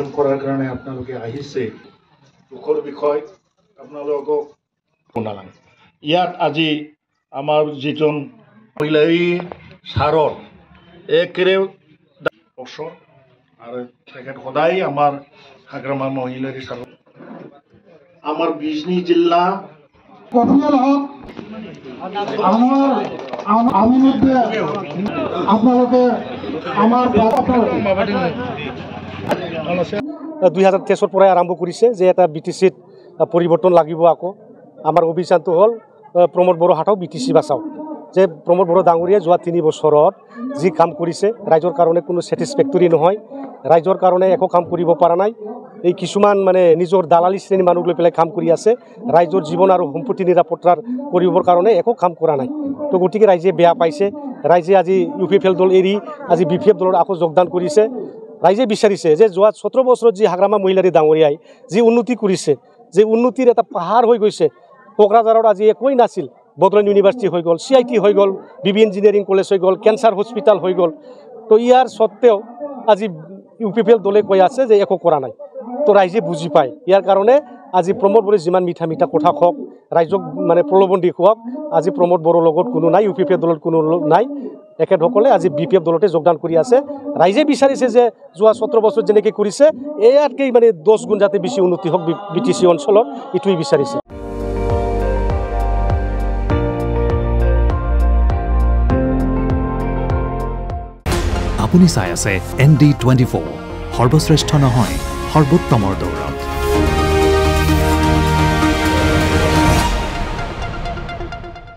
কৰাৰ কাৰণে আপোনালোকে আহিছে দুখৰ বিষয় আপোনালোকক শুনালাম। ইয়াত আজি আমাৰ যিজন মহিলাই ছাৰৰ একেৰে বছৰ আৰু তেখেত সদায় আমাৰ হাগ্ৰামা মহিলাৰী ছাৰৰ আমাৰ বিজনী জিলা আপোনালোকে আমাৰ 2023 পৰাই আৰম্ভ কৰিছে যে এটা BTCত পৰিৱৰ্তন লাগিব। আকৌ আমাৰ অভিযানটো হ'ল প্ৰমোদ বড়ো হাটক BTC বাচাও। যে প্ৰমোদ বড়ো ডাঙৰীয়াই যোৱা 3 বছৰত যি কাম কৰিছে ৰাইজৰ কাৰণে কোনো ছেটিছফেক্টৰী নহয়, ৰাইজৰ কাৰণে একো কাম কৰিব পৰা নাই। এই কিছুমান মানে নিজৰ দালালি শ্ৰেণীৰ মানুহ লৈ পেলাই কাম কৰি আছে, ৰাইজৰ জীৱন আৰু সম্পত্তি নিৰাপত্তাৰ কৰিবৰ কাৰণে একো কাম কৰা নাই। তো গতিকে ৰাইজে বেয়া পাইছে, ৰাইজে আজি UPFL দল এৰি আজি BPF দলত আকৌ যোগদান কৰিছে। ৰাইজে বিচাৰিছে যে যোৱা 17 বছৰত যি হাগ্ৰামা মহিলাৰী ডাঙৰীয়াই যি উন্নতি কৰিছে, যে উন্নতিৰ এটা পাহাৰ হৈ গৈছে। কোকৰাঝাৰত আজি একোৱেই নাছিল, বড়োলেণ্ড ইউনিভাৰ্চিটি হৈ গ'ল, CIT হৈ গ'ল, BB ইঞ্জিনিয়াৰিং কলেজ হৈ গ'ল, কেঞ্চাৰ হস্পিটেল হৈ গ'ল। তো ইয়াৰ সত্ত্বেও আজি UPFL দলে কৈ আছে যে একো কৰা নাই। তো ৰাইজে বুজি পায়। ইয়াৰ কাৰণে আজি প্ৰমোদ বড়োই যিমান মিঠা মিঠা কথা কওক, ৰাইজক মানে প্ৰলোভন দেখুৱাওক, আজি প্ৰমোদ বড়োৰ লগত কোনো নাই, UPFL দলত কোনো নাই। এখেতসকলে আজি BPF দলতে যোগদান কৰি আছে। ৰাইজে বিচাৰিছে যে যোৱা 17 বছৰ যেনেকৈ কৰিছে ইয়াতকৈ মানে 10 গুণ যাতে বেছি উন্নতি হওক BTC অঞ্চলত, এইটোৱেই বিচাৰিছে। আপুনি চাই আছে ND24, সৰ্বশ্ৰেষ্ঠ নহয় সৰ্বোত্তমৰ দৌৰ।